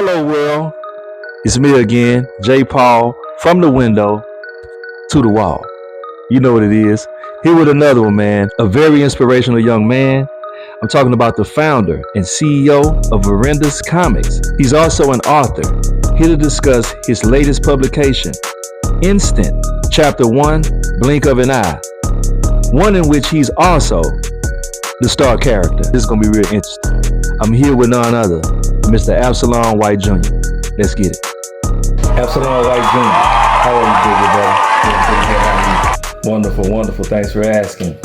Hello, world. It's me again, J. Paul, from the window to the wall. You know what it is. Here with another one, man. A very inspirational young man. I'm talking about the founder and CEO of Verendus Comics. He's also an author. Here to discuss his latest publication, Instant, Chapter 1, Blink of an Eye. One in which he's also the star character. This is going to be real interesting. I'm here with none other, Mr. Absalon White Jr. Let's get it. Absalon White Jr., how are you, big brother? Wonderful, wonderful. Thanks for asking.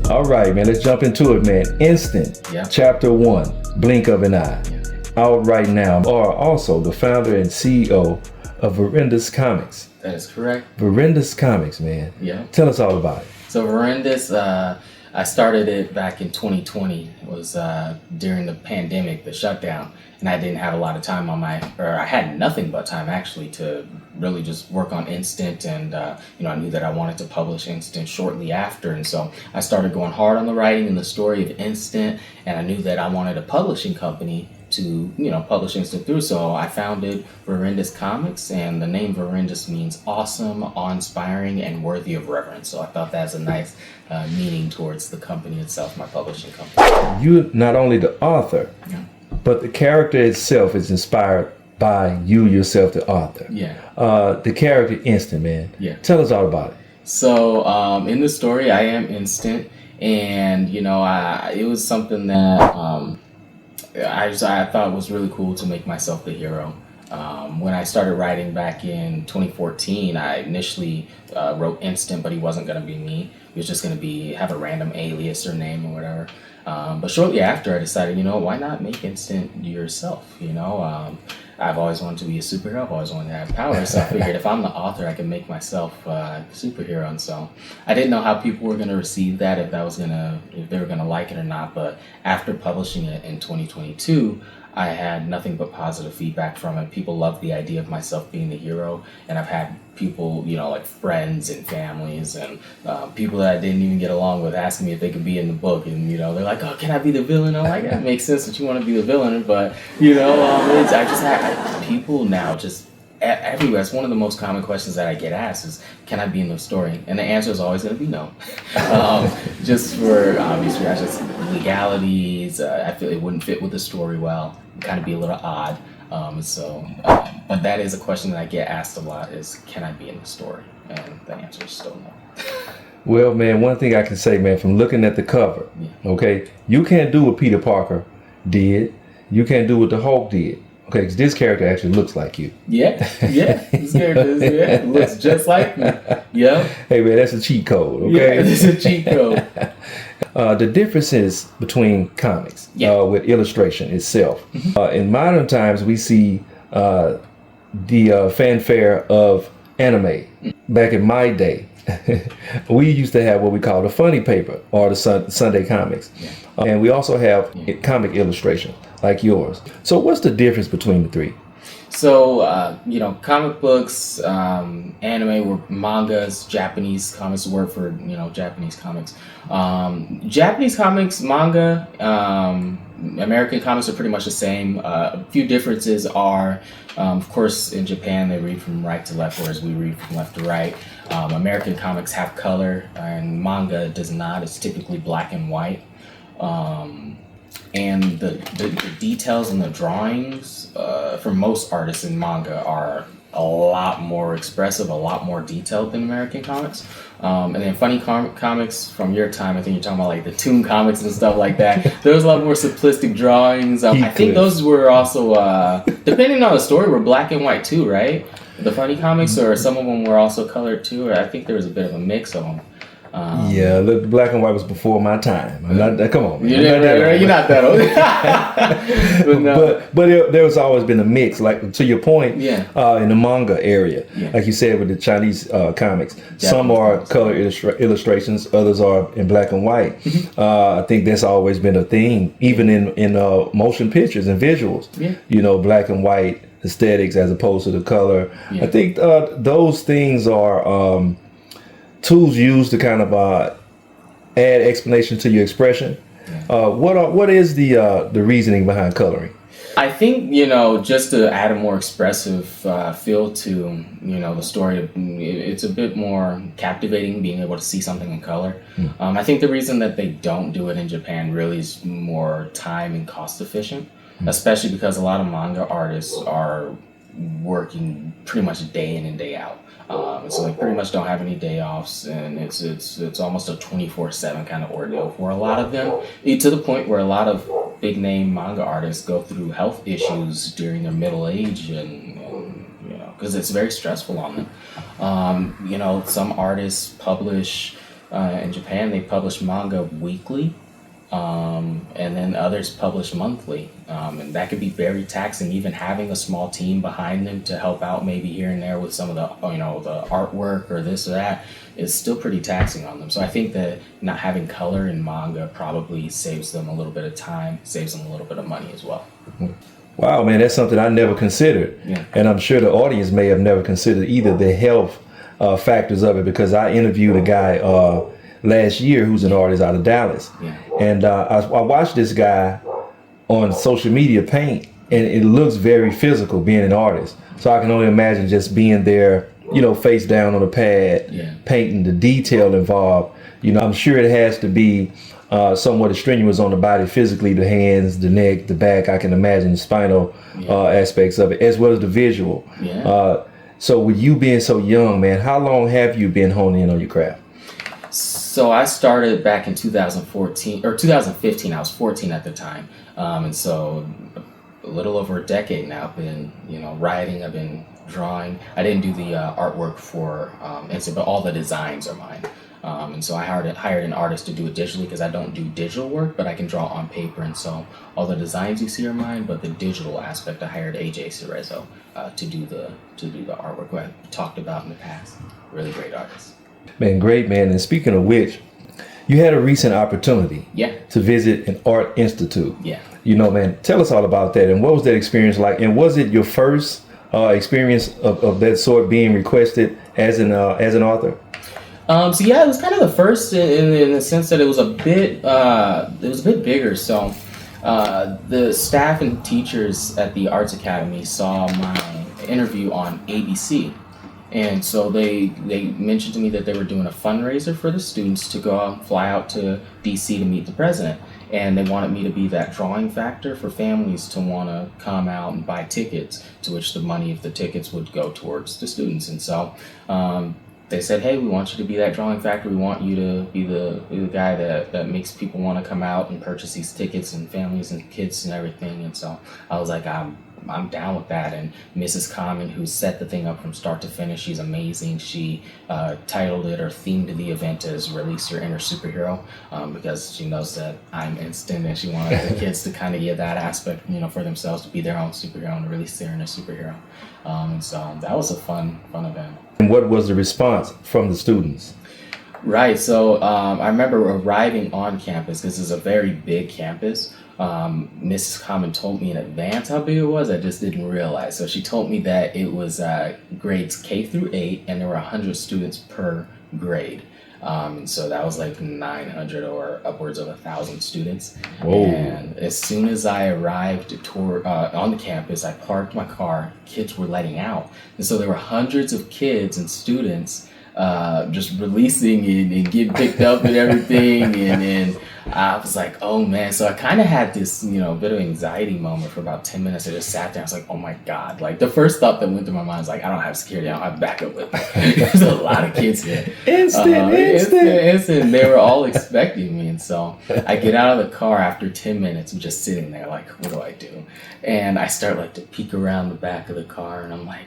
All right, man, let's jump into it, man. Instant, Chapter 1, Blink of an Eye. Out right now. Are also the founder and CEO of Verendus Comics. That is correct. Verendus Comics, man. Yeah. Tell us all about it. So Verendus, I started it back in 2020. It was during the pandemic, the shutdown, and I didn't have a lot of time I had nothing but time actually to really just work on Instant, and I knew that I wanted to publish Instant shortly after, and so I started going hard on the writing and the story of Instant, and I knew that I wanted a publishing company to publish Instant through. So I founded Verendus Comics, and the name Verendus means awesome, awe-inspiring, and worthy of reverence. So I thought that's a nice meaning towards the company itself, my publishing company. You're not only the author, but the character itself is inspired by you yourself, the author. The character Instant, man. Tell us all about it. So in the story, I am Instant, and it was something that I thought was really cool to make myself the hero. When I started writing back in 2014, I initially wrote Instant, but he wasn't going to be me. He was just going to have a random alias or name or whatever. But shortly after, I decided, why not make Instant yourself? I've always wanted to be a superhero. I've always wanted to have powers. So I figured if I'm the author, I can make myself a superhero. And so I didn't know how people were going to receive that, if they were going to like it or not. But after publishing it in 2022, I had nothing but positive feedback from it. People loved the idea of myself being the hero, and I've had people, like friends and families and people that I didn't even get along with asking me if they could be in the book, and they're like, "Oh, can I be the villain?" I'm like, "Yeah, it makes sense that you want to be the villain," but I just had people now just everywhere. It's one of the most common questions that I get asked is, "Can I be in the story?" And the answer is always going to be no. Just for obvious reasons, legalities. I feel it wouldn't fit with the story well. It'd kind of be a little odd. But that is a question that I get asked a lot: is, "Can I be in the story?" And the answer is still no. Well, man, one thing I can say, man, from looking at the cover, okay, you can't do what Peter Parker did. You can't do what the Hulk did. Okay, because this character actually looks like you. Yeah, this character looks just like me. Yeah. Hey, man, that's a cheat code, okay? Yeah, it's a cheat code. The differences between comics with illustration itself. In modern times, we see the fanfare of anime. Back in my day, we used to have what we call the funny paper or the Sunday comics. And we also have comic illustration like yours. So what's the difference between the three? So, comic books, anime were mangas, Japanese comics, the word for, Japanese comics. Japanese comics, manga, American comics are pretty much the same. A few differences are, of course, in Japan, they read from right to left, whereas we read from left to right. American comics have color, and manga does not. It's typically black and white. And the details and the drawings for most artists in manga are a lot more expressive, a lot more detailed than American comics. And then funny comics from your time, I think you're talking about like the Toon comics and stuff like that. There was a lot more simplistic drawings. I think those were also, depending on the story, were black and white too, right? The funny comics, or some of them were also colored too, or I think there was a bit of a mix of them. The black and white was before my time. I'm not that. Come on, man. You're not that old. But no. But there was always been a mix. Like to your point, in the manga area, like you said with the Chinese comics, Japanese some are comics. Color illustrations, others are in black and white. I think that's always been a thing, even in motion pictures and visuals. Black and white aesthetics as opposed to the color. I think those things are tools used to kind of add explanation to your expression. What is the reasoning behind coloring? I think, just to add a more expressive feel to, the story, it's a bit more captivating being able to see something in color. I think the reason that they don't do it in Japan really is more time and cost efficient, especially because a lot of manga artists are working pretty much day in and day out. So they pretty much don't have any day offs, and it's almost a 24/7 kind of ordeal for a lot of them, to the point where a lot of big name manga artists go through health issues during their middle age, and because it's very stressful on them. Some artists publish in Japan. They publish manga weekly, and then others publish monthly, and that could be very taxing. Even having a small team behind them to help out, maybe here and there with some of the the artwork or this or that, is still pretty taxing on them. So I think that not having color in manga probably saves them a little bit of time, saves them a little bit of money as well. Wow, man, that's something I never considered. Yeah. And I'm sure the audience may have never considered either the health factors of it, because I interviewed a guy last year who's an artist out of Dallas. Yeah. And I watched this guy on social media paint, and it looks very physical being an artist. So I can only imagine just being there, face down on a pad, painting, the detail involved. I'm sure it has to be somewhat strenuous on the body physically, the hands, the neck, the back. I can imagine the spinal aspects of it, as well as the visual. Yeah. So with you being so young, man, how long have you been honing in on your craft? So I started back in 2014 or 2015. I was 14 at the time, and so a little over a decade now. I've been, writing. I've been drawing. I didn't do the artwork for Instant, but all the designs are mine. And so I hired an artist to do it digitally, because I don't do digital work, but I can draw on paper. And so all the designs you see are mine, but the digital aspect, I hired AJ Cerezo to do the artwork, who I talked about in the past. Really great artist. Man, great, man. And speaking of which, you had a recent opportunity to visit an art institute. Yeah. Man, tell us all about that. And what was that experience like? And was it your first experience of that sort, being requested as an author? So yeah, it was kind of the first in the sense that it was a bit bigger. So the staff and teachers at the Arts Academy saw my interview on ABC. And so they mentioned to me that they were doing a fundraiser for the students to go out and fly out to DC to meet the president. And they wanted me to be that drawing factor for families to want to come out and buy tickets, to which the money of the tickets would go towards the students. And so they said, hey, we want you to be that drawing factor. We want you to be the guy that makes people want to come out and purchase these tickets, and families and kids and everything. And so I was like, I'm down with that. And Mrs. Common, who set the thing up from start to finish, she's amazing. She titled it or themed the event as Release Your Inner Superhero, because she knows that I'm Instant, and she wanted the kids to kind of get that aspect, for themselves, to be their own superhero and release their inner superhero. And so that was a fun event. And what was the response from the students? Right. So I remember arriving on campus. This is a very big campus. Mrs. Common told me in advance how big it was. I just didn't realize. So she told me that it was grades K through 8, and there were 100 students per grade. And so that was like 900 or upwards of 1,000 students. Whoa. And as soon as I arrived on the campus, I parked my car. Kids were letting out. And so there were hundreds of kids and students just releasing and getting picked up and everything. And I was like, oh man. So I kind of had this, bit of anxiety moment for about 10 minutes. I just sat there. I was like, oh my God. Like, the first thought that went through my mind was like, I don't have security. I don't have backup with me. There's a lot of kids here. Instant. They were all expecting me. And so I get out of the car after 10 minutes. I'm just sitting there like, what do I do? And I start to peek around the back of the car, and I'm like,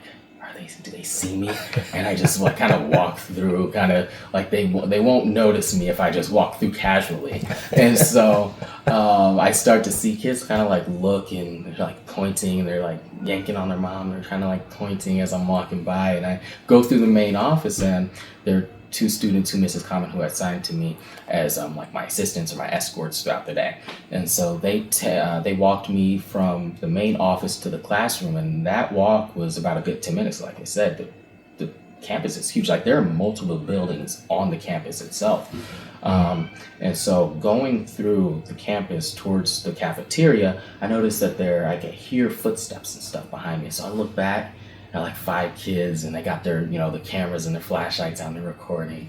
do they see me? And I just kind of walk through, kind of like they won't notice me if I just walk through casually. And so I start to see kids kind of look, and they're pointing, and they're yanking on their mom. They're kind of pointing as I'm walking by, and I go through the main office, and there are 2 students who Mrs. Common who had signed to me as my assistants or my escorts throughout the day. And so they walked me from the main office to the classroom, and that walk was about a good 10 minutes. Like I said, the campus is huge. Like there are multiple buildings on the campus itself. And so going through the campus towards the cafeteria, I noticed that I could hear footsteps and stuff behind me. So I look back at like 5 kids, and they got their, the cameras and their flashlights on, they're recording.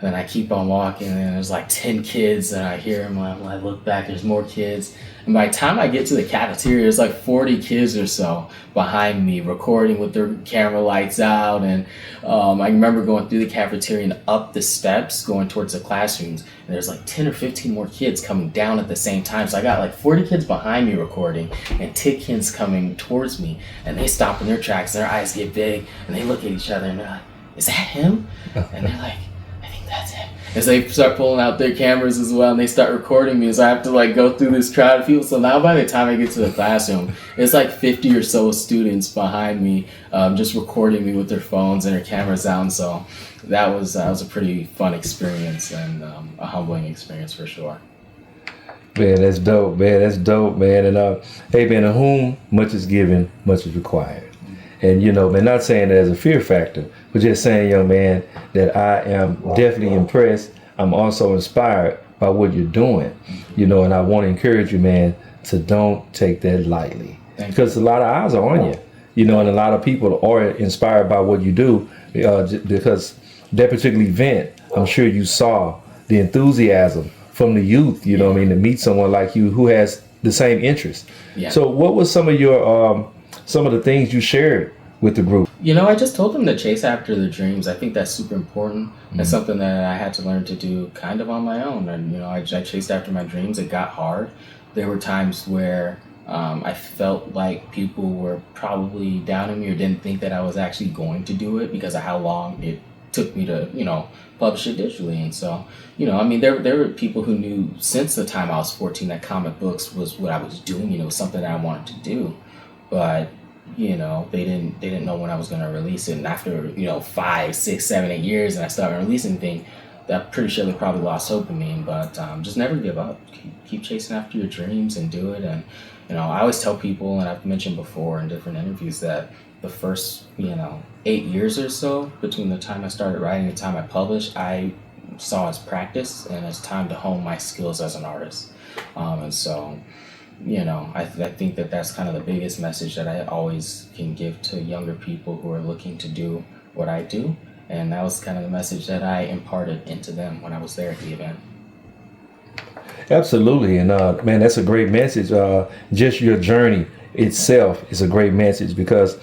And then I keep on walking, and there's like 10 kids, and I hear them. I look back, there's more kids. And by the time I get to the cafeteria, there's like 40 kids or so behind me recording with their camera lights out. And I remember going through the cafeteria and up the steps going towards the classrooms. And there's like 10 or 15 more kids coming down at the same time. So I got like 40 kids behind me recording and 10 kids coming towards me. And they stop in their tracks, and their eyes get big, and they look at each other, and they're like, "Is that him?" And they're like, "That's him." As they start pulling out their cameras as well, and they start recording me, so I have to like go through this crowd of people. So now by the time I get to the classroom, it's like 50 or so students behind me, just recording me with their phones and their cameras out. And so that was a pretty fun experience, and a humbling experience for sure. Man, that's dope, man. That's dope, man. And hey, man, to whom much is given, much is required. And, man, not saying that as a fear factor, but just saying, young man, that I am definitely impressed. I'm also inspired by what you're doing, and I want to encourage you, man, to don't take that lightly. Because a lot of eyes are on you, and a lot of people are inspired by what you do, because that particular event, I'm sure you saw the enthusiasm from the youth, to meet someone like you who has the same interest. Yeah. So what was some of your some of the things you shared with the group? I just told them to chase after their dreams. I think that's super important. Mm-hmm. That's something that I had to learn to do kind of on my own. And, I chased after my dreams. It got hard. There were times where I felt like people were probably down on me or didn't think that I was actually going to do it because of how long it took me to, publish it digitally. And so, there were people who knew since the time I was 14 that comic books was what I was doing, something that I wanted to do. But, they didn't know when I was going to release it. And after, 5, 6, 7, 8 years and I started releasing things, I'm pretty sure they probably lost hope in me. But just never give up. Keep chasing after your dreams and do it. And, I always tell people, and I've mentioned before in different interviews, that the first, 8 years or so between the time I started writing and the time I published, I saw as practice and as time to hone my skills as an artist. And so, I think that that's kind of the biggest message that I always can give to younger people who are looking to do what I do. And that was kind of the message that I imparted into them when I was there at the event. Absolutely. And man, that's a great message. Just your journey itself is a great message, because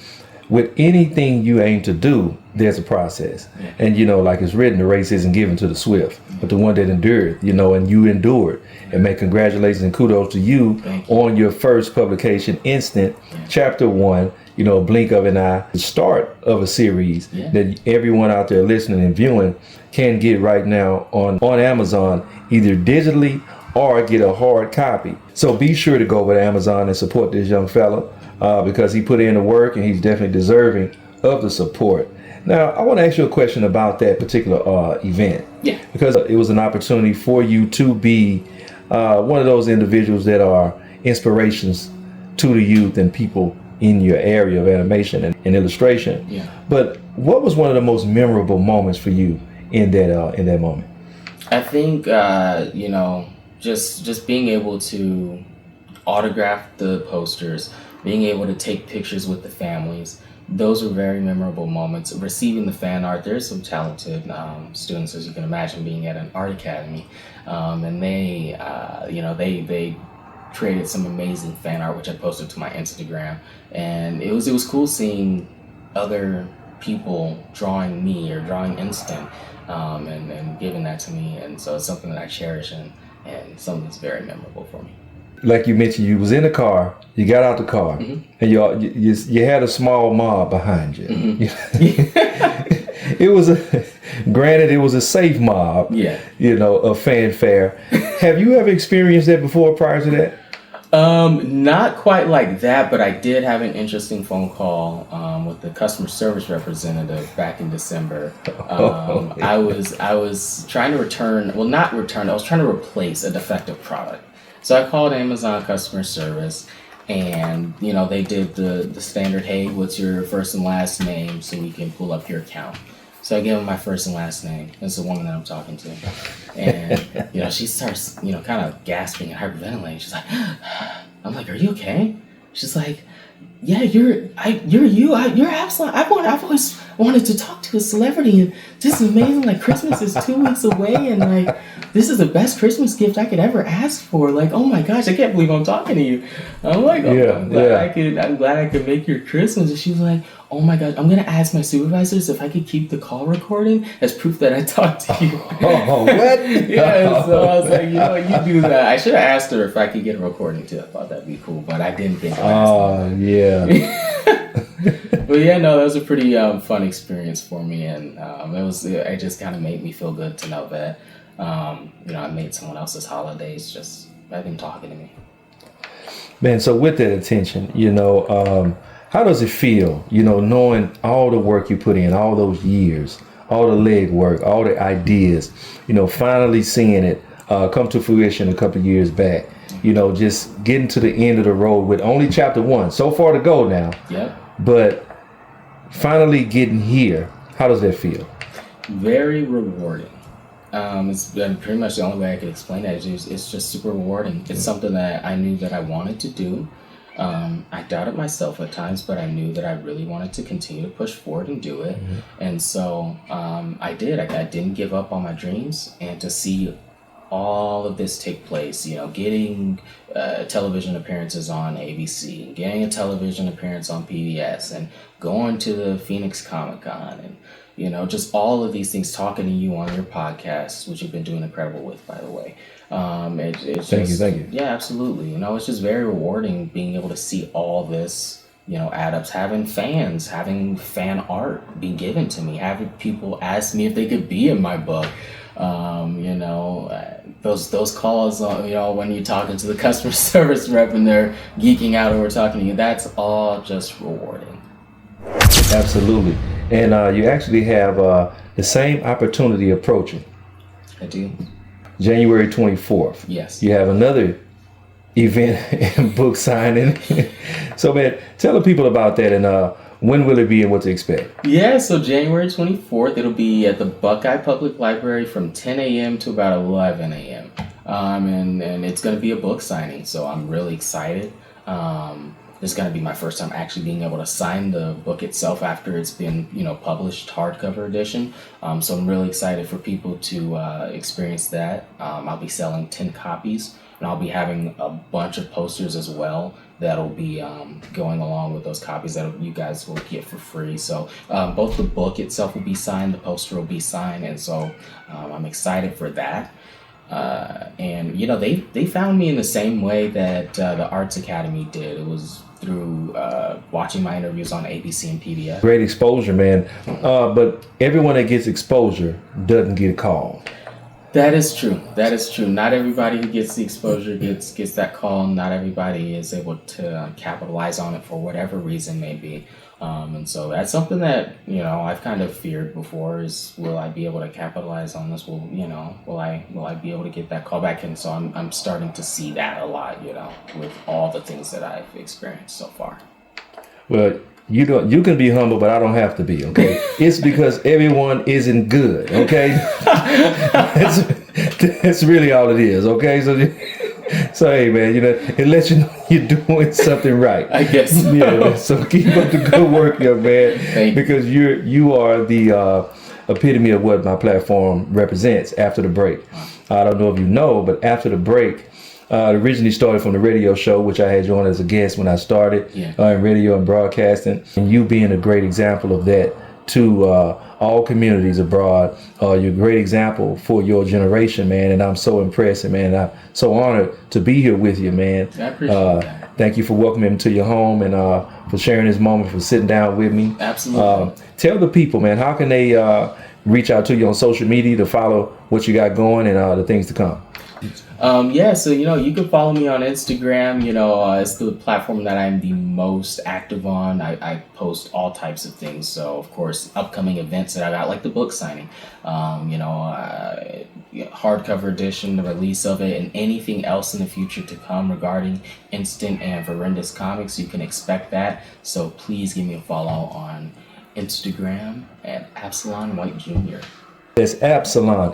with anything you aim to do, there's a process. Yeah. And, like it's written, the race isn't given to the swift, but the one that endured, and you endured. And man, congratulations and kudos to you on your first publication, Istant, Chapter 1, blink of an eye, the start of a series that everyone out there listening and viewing can get right now on Amazon, either digitally or get a hard copy. So be sure to go over to Amazon and support this young fella, because he put in the work and he's definitely deserving of the support. Now, I want to ask you a question about that particular event. Yeah. Because it was an opportunity for you to be one of those individuals that are inspirations to the youth and people in your area of animation and illustration. Yeah. But what was one of the most memorable moments for you in that moment? I think, just being able to autograph the posters, being able to take pictures with the families, those were very memorable moments. Receiving the fan art, there's some talented students, as you can imagine, being at an art academy, and they created some amazing fan art, which I posted to my Instagram, and it was cool seeing other people drawing me or drawing Istant, and giving that to me, and so it's something that I cherish and something that's very memorable for me. Like you mentioned, you was in the car, you got out the car, mm-hmm. and you had a small mob behind you. Mm-hmm. It was a safe mob, a fanfare. Have you ever experienced that before prior to that? Not quite like that, but I did have an interesting phone call with the customer service representative back in December. I was trying to I was trying to replace a defective product. So I called Amazon customer service, And they did the standard, hey, what's your first and last name so we can pull up your account. So I gave him my first and last name. It's the woman that I'm talking to. And she starts kind of gasping and hyperventilating. She's like, I'm like, are you okay? She's like, yeah, you're Absalon. I've always wanted to talk to a celebrity, and this is amazing. Like, Christmas is 2 weeks away, and like, this is the best Christmas gift I could ever ask for. Like, oh my gosh, I can't believe I'm talking to you. I'm like, I'm glad I could make your Christmas. And she was like, oh my gosh, I'm gonna ask my supervisors if I could keep the call recording as proof that I talked to you. Oh, what? Yeah, so I was like, you do that. I should have asked her if I could get a recording too. I thought that'd be cool, but I didn't think of that. Oh, yeah. But yeah, no, that was a pretty fun experience for me, and it just kind of made me feel good to know that I made someone else's holidays just by them talking to me. Man, so with that attention, how does it feel, knowing all the work you put in, all those years, all the leg work, all the ideas, finally seeing it come to fruition a couple of years back, just getting to the end of the road with only chapter 1, so far to go now. Yep. But finally getting here, how does that feel? Very rewarding. It's been pretty much the only way I could explain that. It's just super rewarding. It's something that I knew that I wanted to do. I doubted myself at times, but I knew that I really wanted to continue to push forward and do it. Mm-hmm. And so I did. I didn't give up on my dreams, and to see all of this take place, getting television appearances on ABC, getting a television appearance on PBS, and going to the Phoenix Comic-Con, and just all of these things, talking to you on your podcast, which you've been doing incredible with, by the way. Thank you. Yeah, absolutely. It's just very rewarding being able to see all this, add ups, having fans, having fan art be given to me, having people ask me if they could be in my book. Those calls, when you're talking to the customer service rep and they're geeking out over talking to you, that's all just rewarding. Absolutely. And you actually have the same opportunity approaching. I do. January 24th. Yes. You have another event and book signing. So, man, tell the people about that, and when will it be and what to expect? Yeah, so January 24th, it'll be at the Buckeye Public Library from 10 a.m. to about 11 a.m. And it's going to be a book signing, so I'm really excited. This is going to be my first time actually being able to sign the book itself after it's been, published hardcover edition. So I'm really excited for people to experience that. I'll be selling 10 copies, and I'll be having a bunch of posters as well that'll be going along with those copies that you guys will get for free. So both the book itself will be signed, the poster will be signed, and so I'm excited for that. And they found me in the same way that the Arts Academy did. It was through watching my interviews on ABC and PBS. Great exposure, man. But everyone that gets exposure doesn't get called. That is true. Not everybody who gets the exposure gets that call. Not everybody is able to capitalize on it for whatever reason may be. And so that's something that, I've kind of feared before is, will I be able to capitalize on this? Will I be able to get that call back? And so I'm starting to see that a lot, with all the things that I've experienced so far. Well, you can be humble, but I don't have to be, okay? It's because everyone isn't good, okay? That's really all it is, okay? So hey, man, it lets you know you're doing something right. I guess. Yeah. So keep up the good work, young man. Thank you. Because you are the epitome of what my platform represents. After the break, I don't know if you know, but after the break, it originally started from the radio show, which I had you on as a guest when I started in radio and broadcasting, and you being a great example of that to all communities abroad. You're a great example for your generation, man, and I'm so impressed, man. I'm so honored to be here with you, man. I appreciate that. Thank you for welcoming me to your home and for sharing this moment, for sitting down with me. Absolutely. Tell the people, man, how can they reach out to you on social media to follow what you got going and the things to come? So you can follow me on Instagram. It's the platform that I'm the most active on. I post all types of things. So of course, upcoming events that I got, like the book signing, hardcover edition, the release of it, and anything else in the future to come regarding Instant and Verendus comics, you can expect that. So please give me a follow on Instagram at Absalon White Jr. That's Absalon,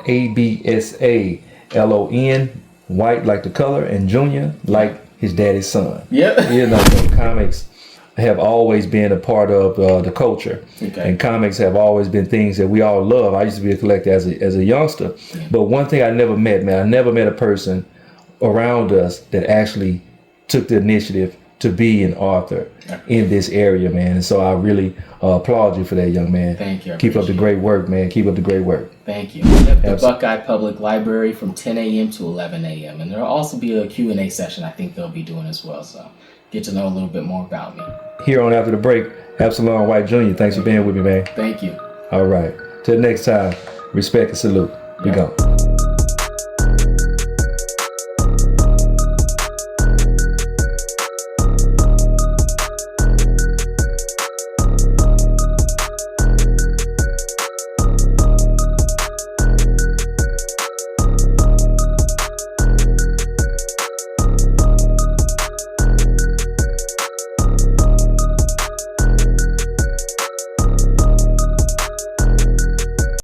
Absalon, white like the color, and Junior like his daddy's son. Yep. You know, so comics have always been a part of the culture, and comics have always been things that we all love. I used to be a collector as a youngster, but one thing I never met, man, I never met a person around us that actually took the initiative to be an author in this area, man. And so I really applaud you for that, young man. Thank you. Keep up the great work, man. Keep up the great work. Thank you. At the Buckeye Public Library from 10 a.m. to 11 a.m. And there'll also be a Q&A session I think they'll be doing as well. So get to know a little bit more about me. Here on After the Break, Absalon White Jr., thanks for being with me, man. Thank you. All right. Till next time, respect and salute. We go.